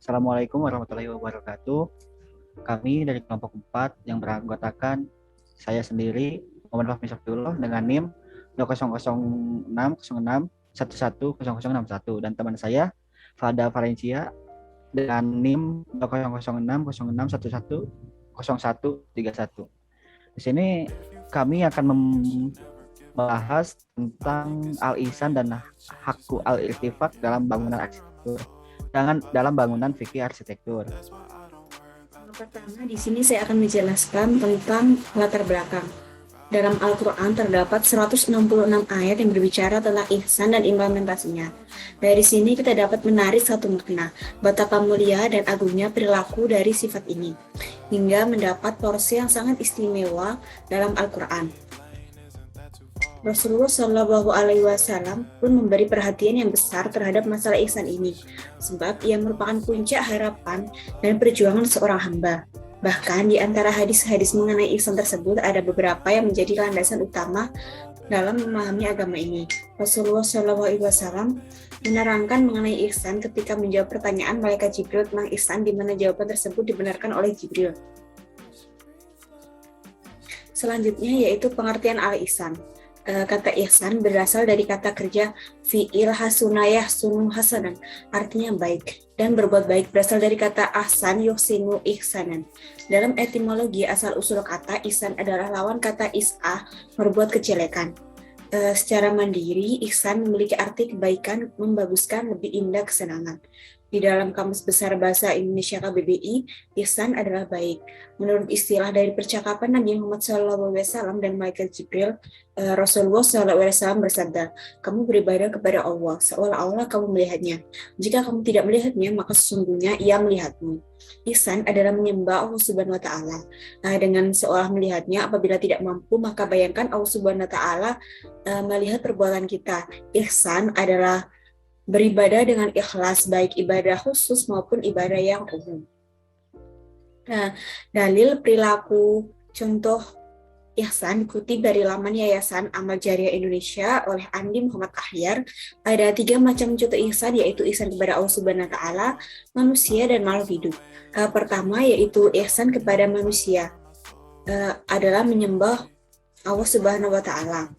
Assalamualaikum warahmatullahi wabarakatuh. Kami dari kelompok 4 yang beranggotakan saya sendiri, Muhammad Fahmi Safiullah dengan NIM 2006061110061 dan teman saya Fada Valencia dengan NIM 2006006110131. Di sini kami akan membahas tentang al-ihsan dan hakku al-iltifat dalam bangunan arsitektur. Dalam bangunan fikih arsitektur. Pertama, di sini saya akan menjelaskan tentang latar belakang. Dalam Al-Quran terdapat 166 ayat yang berbicara tentang ihsan dan implementasinya. Dari sini kita dapat menarik satu makna, betapa mulia dan agungnya perilaku dari sifat ini, hingga mendapat porsi yang sangat istimewa dalam Al-Quran. Rasulullah Shallallahu Alaihi Wasallam pun memberi perhatian yang besar terhadap masalah ihsan ini, sebab ia merupakan puncak harapan dan perjuangan seorang hamba. Bahkan di antara hadis-hadis mengenai ihsan tersebut ada beberapa yang menjadi landasan utama dalam memahami agama ini. Rasulullah Shallallahu Alaihi Wasallam menerangkan mengenai ihsan ketika menjawab pertanyaan malaikat Jibril tentang ihsan, di mana jawaban tersebut dibenarkan oleh Jibril. Selanjutnya yaitu pengertian al-ihsan. Kata ihsan berasal dari kata kerja fi'il hasunayah sunu hasanan, artinya baik, dan berbuat baik berasal dari kata ahsan yuhsinu ihsanan. Dalam etimologi asal-usul kata ihsan adalah lawan kata is'ah, berbuat kejelekan. Secara mandiri, ihsan memiliki arti kebaikan, membaguskan, lebih indah, kesenangan. Di dalam Kamus Besar Bahasa Indonesia KBBI, ihsan adalah baik. Menurut istilah dari percakapan Nabi Muhammad SAW dan malaikat Jibril, Rasulullah SAW bersabda, kamu beribadah kepada Allah seolah-olah kamu melihatnya. Jika kamu tidak melihatnya, maka sesungguhnya ia melihatmu. Ihsan adalah menyembah Allah Subhanahu wa Ta'ala. Dengan seolah melihatnya, apabila tidak mampu, maka bayangkan Allah Subhanahu wa Ta'ala melihat perbuatan kita. Ihsan adalah beribadah dengan ikhlas, baik ibadah khusus maupun ibadah yang umum. Nah, dalil perilaku contoh ihsan dikutip dari laman Yayasan Amal Jariah Indonesia oleh Andi Muhammad Ahyar. Ada 3 macam contoh ihsan, yaitu ihsan kepada Allah Subhanahu wa Ta'ala, manusia, dan makhluk hidup. Pertama yaitu ihsan kepada manusia, adalah menyembah Allah Subhanahu wa Ta'ala.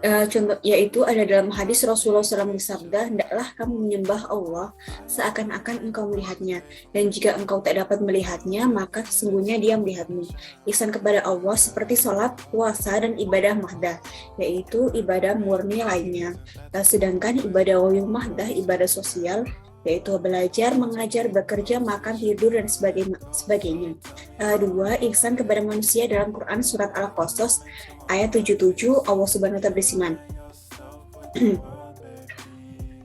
Contoh yaitu ada dalam hadis Rasulullah SAW bersabda, hendaklah kamu menyembah Allah seakan-akan engkau melihatnya, dan jika engkau tak dapat melihatnya, maka sesungguhnya dia melihatmu. Ihsan kepada Allah seperti sholat, puasa, dan ibadah mahdah, yaitu ibadah murni lainnya. Sedangkan ibadah wayung mahdah, ibadah sosial, yaitu belajar, mengajar, bekerja, makan, tidur, dan sebagainya. 2. Ihsan kepada manusia dalam Quran Surat Al-Qasas ayat 77, Allah Subhanahu wa Ta'ala berfirman,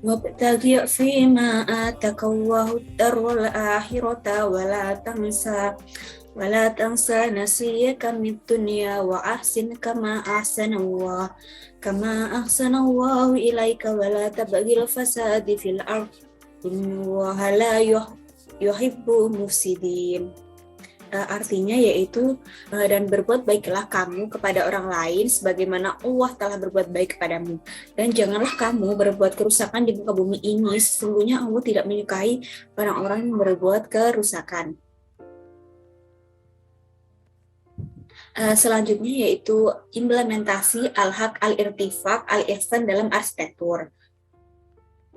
wabtaghi fima atakallahu darul akhirata wala tansa nasiyaka mid dunya wa ahsin kama ahsanallahu ilaika wala tabghil fasadi fil ardh innallaha la yuhibbu mufsidin. Artinya yaitu dan berbuat baiklah kamu kepada orang lain sebagaimana Allah telah berbuat baik kepadamu, dan janganlah kamu berbuat kerusakan di muka bumi ini, sesungguhnya Allah tidak menyukai orang-orang yang berbuat kerusakan. Selanjutnya yaitu implementasi al-haq al-irtifaq al-ihsan dalam arsitektur.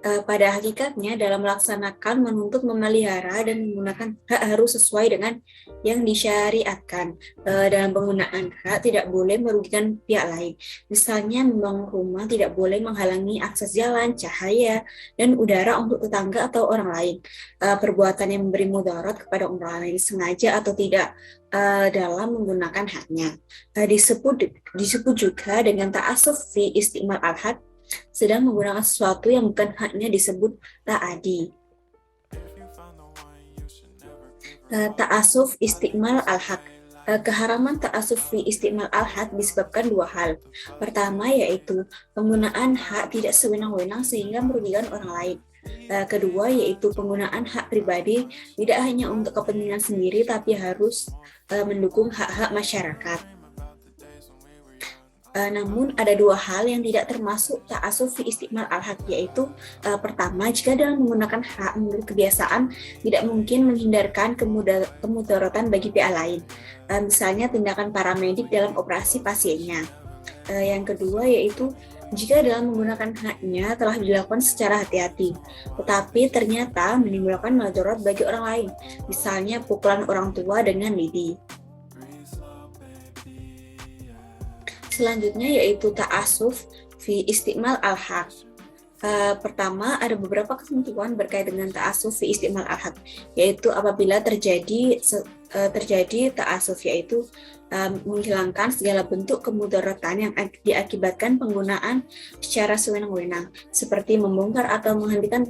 Pada hakikatnya dalam melaksanakan, menuntut, memelihara, dan menggunakan hak harus sesuai dengan yang disyariatkan. Dalam penggunaan hak tidak boleh merugikan pihak lain. Misalnya membangun rumah tidak boleh menghalangi akses jalan, cahaya, dan udara untuk tetangga atau orang lain. Perbuatan yang memberi mudarat kepada orang lain sengaja atau tidak dalam menggunakan haknya. Disebut juga dengan ta'assuf fi istimal al-haq, sedang menggunakan sesuatu yang bukan haknya disebut ta'adi. Ta'assuf istimal al-haq. Keharaman ta'assuf fi istimal al-haq disebabkan 2 hal. Pertama yaitu penggunaan hak tidak sewenang-wenang sehingga merugikan orang lain. Kedua yaitu penggunaan hak pribadi tidak hanya untuk kepentingan sendiri tapi harus mendukung hak-hak masyarakat. Namun ada dua hal yang tidak termasuk ta'asuf fi istiqmal al-haq, yaitu pertama, jika dalam menggunakan hak menurut kebiasaan tidak mungkin menghindarkan kemudaratan bagi pihak lain, misalnya tindakan paramedik dalam operasi pasiennya. Yang kedua yaitu jika dalam menggunakan haknya telah dilakukan secara hati-hati, tetapi ternyata menimbulkan madarat bagi orang lain, misalnya pukulan orang tua dengan lidi. Selanjutnya yaitu ta'asuf fi istiqmal al-haq. Pertama, ada beberapa ketentuan berkait dengan ta'asuf fi istiqmal al-haq, yaitu apabila terjadi ta'asuf, yaitu menghilangkan segala bentuk kemudaratan yang diakibatkan penggunaan secara sewenang-wenang, seperti membongkar atau menghentikan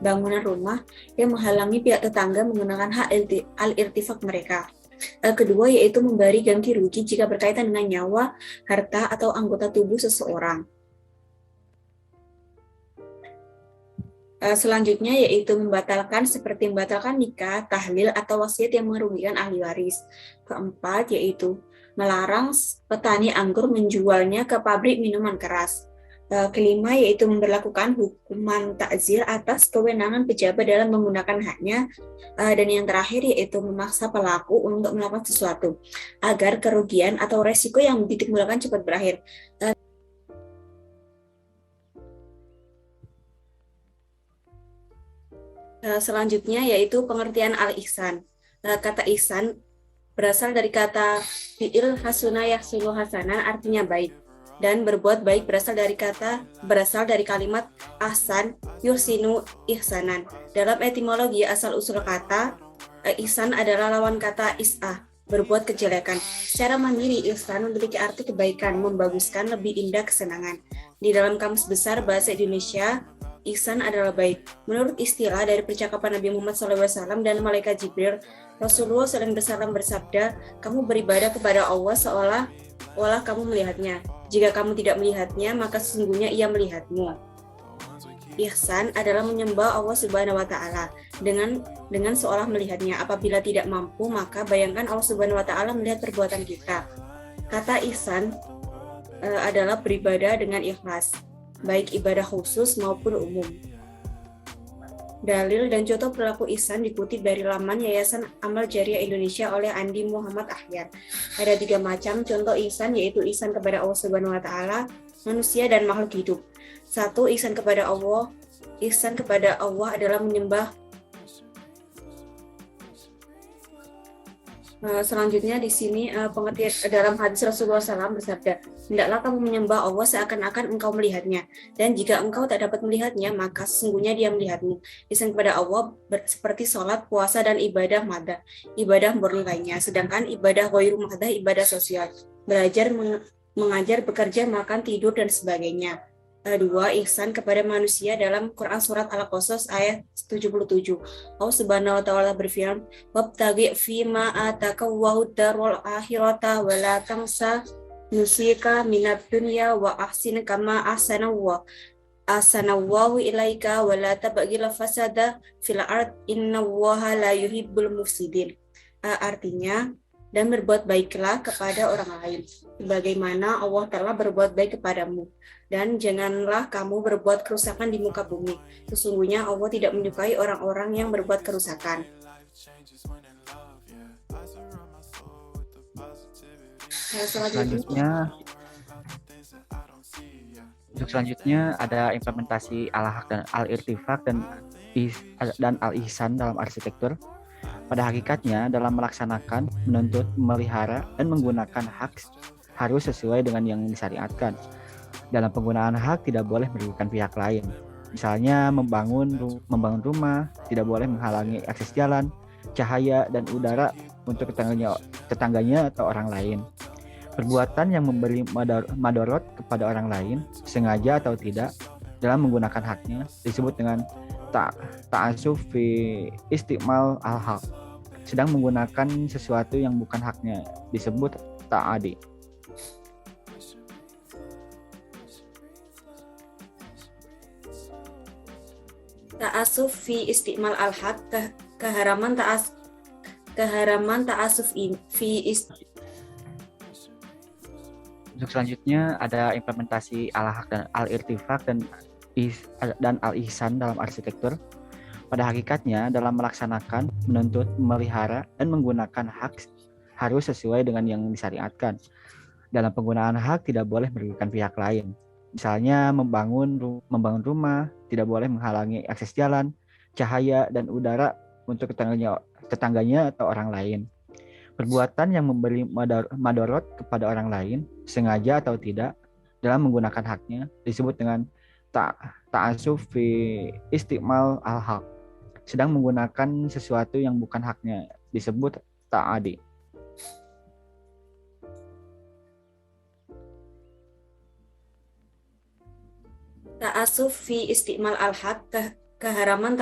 bangunan rumah yang menghalangi pihak tetangga menggunakan hak al-irtifak mereka. Kedua yaitu memberi ganti rugi jika berkaitan dengan nyawa, harta, atau anggota tubuh seseorang. Selanjutnya yaitu membatalkan, seperti membatalkan nikah, tahlil, atau wasiat yang merugikan ahli waris. Keempat yaitu melarang petani anggur menjualnya ke pabrik minuman keras. Kelima yaitu memberlakukan hukuman takzir atas kewenangan pejabat dalam menggunakan haknya. Dan yang terakhir yaitu memaksa pelaku untuk melakukan sesuatu agar kerugian atau resiko yang ditimbulkan cepat berakhir. Selanjutnya yaitu pengertian al-ihsan. Kata ihsan berasal dari kata fi'il hasuna yahsulu hasanan, artinya baik. Dan berbuat baik berasal dari kalimat ahsan yuhsinu ihsanan. Dalam etimologi asal usul kata, ihsan adalah lawan kata is'ah, berbuat kejelekan. Secara mandiri, ihsan memiliki arti kebaikan, membaguskan, lebih indah, kesenangan. Di dalam Kamus Besar Bahasa Indonesia, ihsan adalah baik. Menurut istilah dari percakapan Nabi Muhammad SAW dan Malaikat Jibril, Rasulullah SAW bersabda, kamu beribadah kepada Allah seolah-olah kamu melihatnya. Jika kamu tidak melihatnya, maka sesungguhnya ia melihatmu. Ihsan adalah menyembah Allah Subhanahu wa Ta'ala dengan seolah melihatnya. Apabila tidak mampu, maka bayangkan Allah Subhanahu wa Ta'ala melihat perbuatan kita. Kata ihsan adalah beribadah dengan ikhlas, baik ibadah khusus maupun umum. Dalil dan contoh perilaku ihsan dikutip dari laman Yayasan Amal Jariah Indonesia oleh Andi Muhammad Ahyar. Ada 3 macam contoh ihsan, yaitu ihsan kepada Allah Subhanahu wa Ta'ala, manusia, dan makhluk hidup. 1. Ihsan kepada Allah. Ihsan kepada Allah adalah menyembah. Selanjutnya di sini pengertian dalam hadis Rasulullah SAW bersabda, hendaklah kamu menyembah Allah seakan-akan engkau melihatnya, dan jika engkau tak dapat melihatnya, maka sesungguhnya dia melihatmu. Ihsan kepada Allah seperti sholat, puasa, dan ibadah madah, ibadah murni lainnya. Sedangkan ibadah ghairu madah, ibadah sosial, belajar, mengajar, bekerja, makan, tidur, dan sebagainya. 2. Ihsan kepada manusia dalam Quran Surat Al-Qasas ayat 77. Allah Subhanahu wa Ta'ala berfirman, wabtaghi fima ataka Allahu darul akhirata wa la tansa nusika minad dunya wa ahsin kama ahsanallahu ilaika wa la tabghil fasada fil ard innallaha la yuhibbul mufsidin. Artinya, dan berbuat baiklah kepada orang lain, sebagaimana Allah telah berbuat baik kepadamu. Dan janganlah kamu berbuat kerusakan di muka bumi. Sesungguhnya Allah tidak menyukai orang-orang yang berbuat kerusakan. Selanjutnya ada implementasi al-haq dan al-irtifak dan al-ihsan dalam arsitektur. Pada hakikatnya, dalam melaksanakan, menuntut, memelihara, dan menggunakan hak harus sesuai dengan yang disyariatkan. Dalam penggunaan hak tidak boleh merugikan pihak lain. Misalnya membangun rumah, tidak boleh menghalangi akses jalan, cahaya, dan udara untuk tetangganya atau orang lain. Perbuatan yang memberi madorot kepada orang lain, sengaja atau tidak, dalam menggunakan haknya disebut dengan ta'asuf fi istiqmal al-haq. Sedang menggunakan sesuatu yang bukan haknya disebut ta'adi. Ta'asuf fi istiqmal al-haq, keharaman ta'asuf fi Untuk selanjutnya ada implementasi al-haq dan al-irtifak dan al-ihsan dalam arsitektur. Pada hakikatnya, dalam melaksanakan, menuntut, memelihara, dan menggunakan hak harus sesuai dengan yang disyariatkan. Dalam penggunaan hak tidak boleh merugikan pihak lain. Misalnya membangun rumah, tidak boleh menghalangi akses jalan, cahaya, dan udara untuk tetangganya atau orang lain. Perbuatan yang memberi madorot kepada orang lain, sengaja atau tidak, dalam menggunakan haknya disebut dengan ta'asuf fi istimal al-haq. Sedang menggunakan sesuatu yang bukan haknya disebut ta'adi. Ta'asuf fi istimal al-haq, keharaman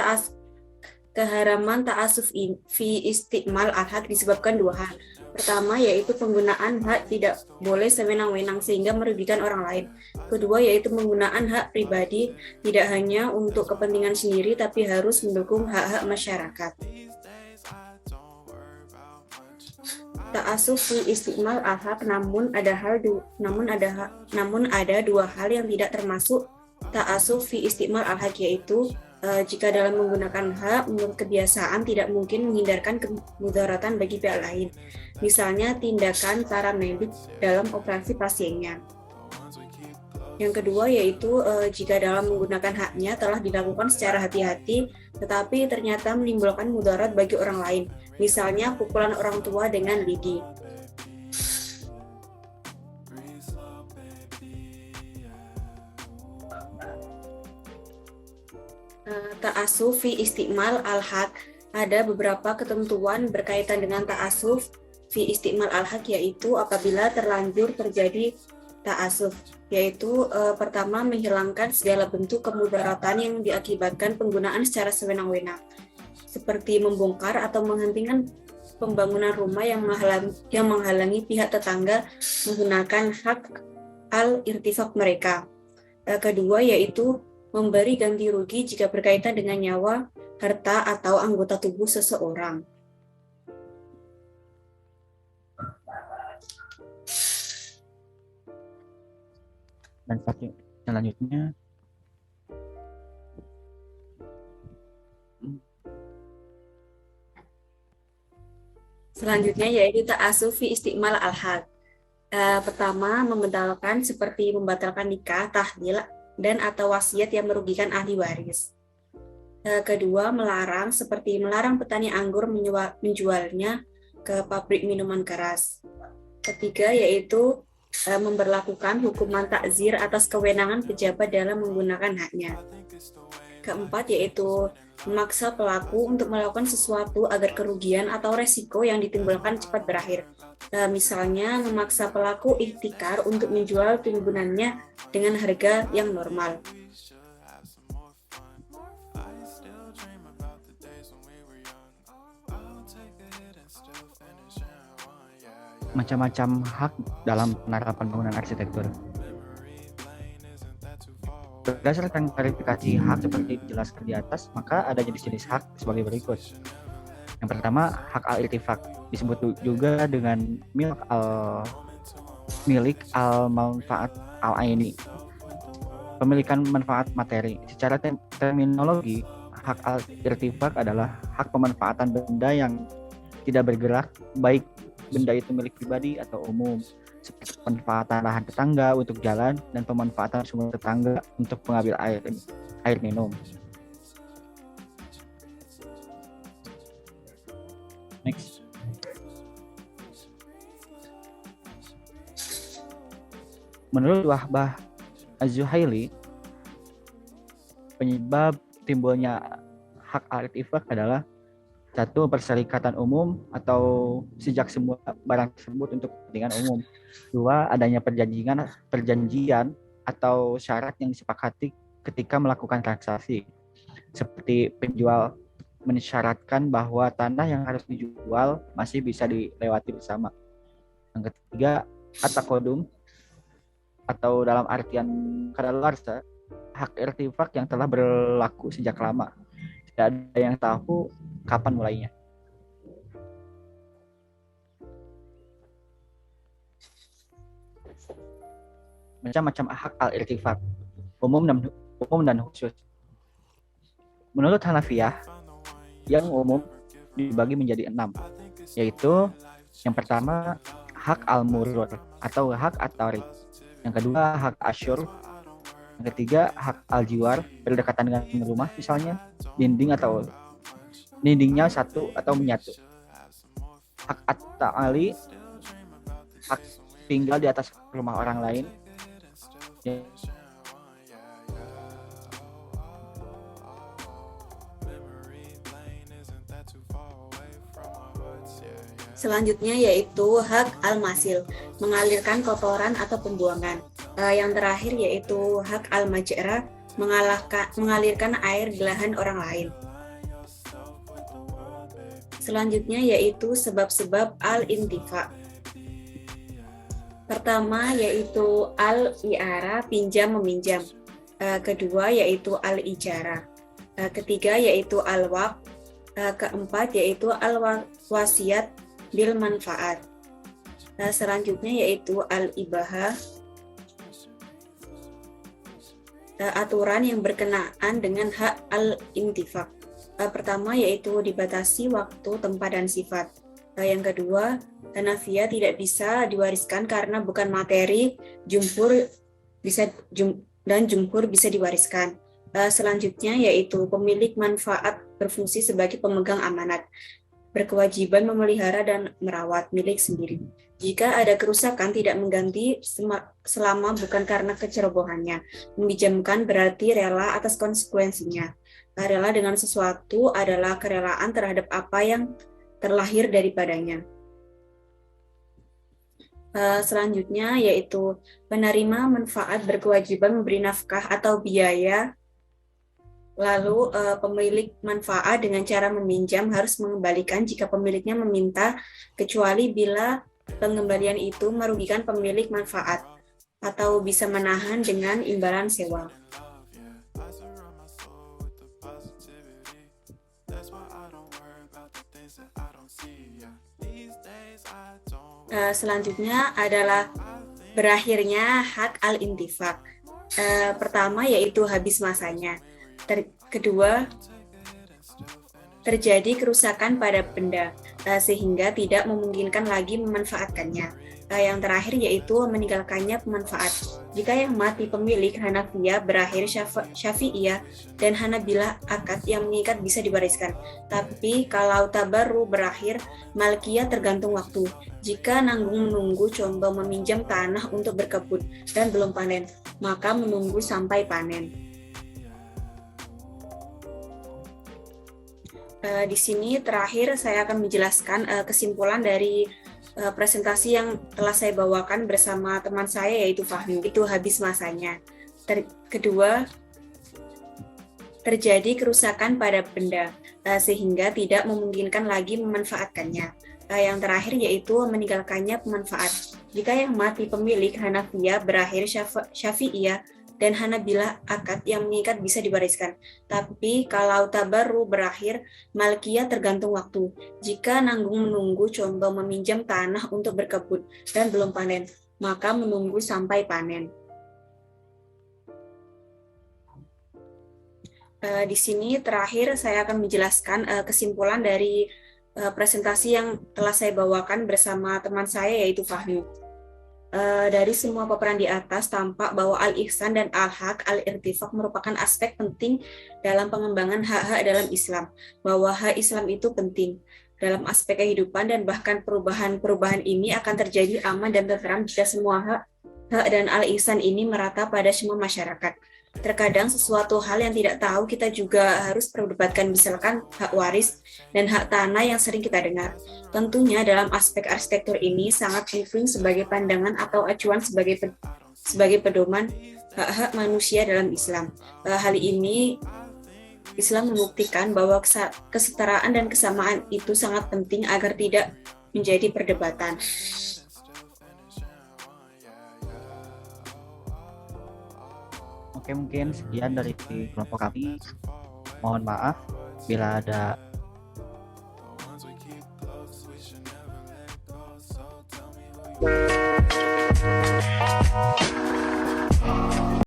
ta'asuf fi istimal al-haq disebabkan dua hal. Pertama, yaitu penggunaan hak tidak boleh sewenang-wenang sehingga merugikan orang lain. Kedua, yaitu penggunaan hak pribadi tidak hanya untuk kepentingan sendiri tapi harus mendukung hak-hak masyarakat. Ta'asuf fi istimal al-haq, namun ada dua hal yang tidak termasuk ta'asuf fi istimal al-haq, yaitu jika dalam menggunakan hak menurut kebiasaan tidak mungkin menghindarkan kemudaratan bagi pihak lain. Misalnya tindakan paramedik dalam operasi pasiennya. Yang kedua yaitu jika dalam menggunakan haknya telah dilakukan secara hati-hati tetapi ternyata menimbulkan mudarat bagi orang lain. Misalnya pukulan orang tua dengan lidi. Ta'asuf fi istimal al-haq, ada beberapa ketentuan berkaitan dengan ta'asuf fi istimal al-haq, yaitu apabila terlanjur terjadi ta'asuf, yaitu pertama menghilangkan segala bentuk kemudaratan yang diakibatkan penggunaan secara sewenang-wenang, seperti membongkar atau menghentikan pembangunan rumah yang menghalangi pihak tetangga menggunakan hak al-irtifak mereka. Kedua yaitu memberi ganti rugi jika berkaitan dengan nyawa, harta, atau anggota tubuh seseorang. Dan selanjutnya yaitu ta'asuf fi istimal al-haq. Pertama, membatalkan seperti membatalkan nikah, tahlil, dan atau wasiat yang merugikan ahli waris. Kedua, melarang seperti melarang petani anggur menjualnya ke pabrik minuman keras. Ketiga, yaitu memberlakukan hukuman takzir atas kewenangan pejabat dalam menggunakan haknya. Keempat, yaitu memaksa pelaku untuk melakukan sesuatu agar kerugian atau resiko yang ditimbulkan cepat berakhir. Misalnya, memaksa pelaku ihtikar untuk menjual timbunannya dengan harga yang normal. Macam-macam hak dalam penerapan bangunan arsitektur. Berdasarkan klarifikasi hak seperti dijelaskan di atas, maka ada jenis-jenis hak sebagai berikut. Yang pertama, hak al-irtifak, disebut juga dengan milik al-manfaat al-aini, pemilikan manfaat materi. Secara terminologi, hak al-irtifak adalah hak pemanfaatan benda yang tidak bergerak, baik benda itu milik pribadi atau umum, seperti pemanfaatan lahan tetangga untuk jalan dan pemanfaatan sumber tetangga untuk mengambil air minum. Next. Menurut Wahbah Az-Zuhaili, penyebab timbulnya hak al-irtifak adalah satu, perserikatan umum atau sejak semua barang tersebut untuk kepentingan umum. Dua, adanya perjanjian atau syarat yang disepakati ketika melakukan transaksi. Seperti penjual mensyaratkan bahwa tanah yang harus dijual masih bisa dilewati bersama. Yang ketiga, at-taqadum atau dalam artian kadaluarsa, hak irtifak yang telah berlaku sejak lama. Tidak ada yang tahu kapan mulainya. Macam-macam hak al-irtifak, umum dan khusus. Menurut Hanafiyah, yang umum dibagi menjadi 6, yaitu yang pertama hak al-murur atau hak at-tarik, yang kedua hak asyur, yang ketiga hak al-jiwar, berdekatan dengan rumah misalnya, dindingnya satu atau menyatu, hak at-ta'ali, hak tinggal di atas rumah orang lain, Selanjutnya yaitu hak al-masil, mengalirkan kotoran atau pembuangan. Yang terakhir yaitu hak al-majra, mengalirkan air gelahan orang lain. Selanjutnya yaitu sebab-sebab al-intifa. Pertama yaitu al-i'ara, pinjam meminjam. Kedua yaitu al-ijara. Ketiga yaitu al-waqf. Keempat yaitu al-wasiat bil manfaat. Selanjutnya yaitu al-ibahah, aturan yang berkenaan dengan hak al-intifak. Pertama yaitu dibatasi waktu, tempat, dan sifat. Yang kedua, Hanafiyah tidak bisa diwariskan karena bukan materi, jumhur bisa diwariskan. Selanjutnya yaitu pemilik manfaat berfungsi sebagai pemegang amanat, berkewajiban memelihara dan merawat milik sendiri. Jika ada kerusakan, tidak mengganti selama bukan karena kecerobohannya. Meminjamkan berarti rela atas konsekuensinya. Rela dengan sesuatu adalah kerelaan terhadap apa yang terlahir daripadanya. Selanjutnya yaitu penerima manfaat berkewajiban memberi nafkah atau biaya. Lalu pemilik manfaat dengan cara meminjam harus mengembalikan jika pemiliknya meminta, kecuali bila pengembalian itu merugikan pemilik manfaat atau bisa menahan dengan imbalan sewa. Selanjutnya adalah berakhirnya hak al-intifak. Pertama yaitu habis masanya. Kedua, terjadi kerusakan pada benda sehingga tidak memungkinkan lagi memanfaatkannya. Yang terakhir yaitu meninggalkannya pemanfaat. Jika yang mati pemilik, Hanafiyah berakhir Syafi'iyah dan Hanabilah akad yang mengikat bisa diwariskan. Tapi kalau tabarru berakhir, Malikiyah tergantung waktu. Jika nanggung menunggu condong meminjam tanah untuk berkebun dan belum panen, maka menunggu sampai panen. Di sini terakhir saya akan menjelaskan kesimpulan dari presentasi yang telah saya bawakan bersama teman saya yaitu Fahmi. Itu habis masanya. Kedua, terjadi kerusakan pada benda sehingga tidak memungkinkan lagi memanfaatkannya. Yang terakhir yaitu meninggalkannya pemanfaat. Jika yang mati pemilik, Hanafiyah berakhir Syafi'iyah dan Hanabilah akad yang mengikat bisa diwariskan. Tapi kalau tabarru berakhir, Malikiyah tergantung waktu. Jika nanggung menunggu condong meminjam tanah untuk berkebun dan belum panen, maka menunggu sampai panen. Di sini terakhir saya akan menjelaskan kesimpulan dari presentasi yang telah saya bawakan bersama teman saya yaitu Fahmi. Dari semua paparan di atas tampak bahwa al-ihsan dan al-haq, al-irtifaq merupakan aspek penting dalam pengembangan hak-hak dalam Islam. Bahwa hak Islam itu penting dalam aspek kehidupan dan bahkan perubahan-perubahan ini akan terjadi aman dan tentram jika semua hak dan al-ihsan ini merata pada semua masyarakat. Terkadang sesuatu hal yang tidak tahu kita juga harus perdebatkan, misalkan hak waris dan hak tanah yang sering kita dengar. Tentunya dalam aspek arsitektur ini sangat penting sebagai pandangan atau acuan sebagai pedoman hak-hak manusia dalam Islam. Hal ini Islam membuktikan bahwa kesetaraan dan kesamaan itu sangat penting agar tidak menjadi perdebatan. Oke, mungkin sekian dari kelompok kami. Mohon maaf bila ada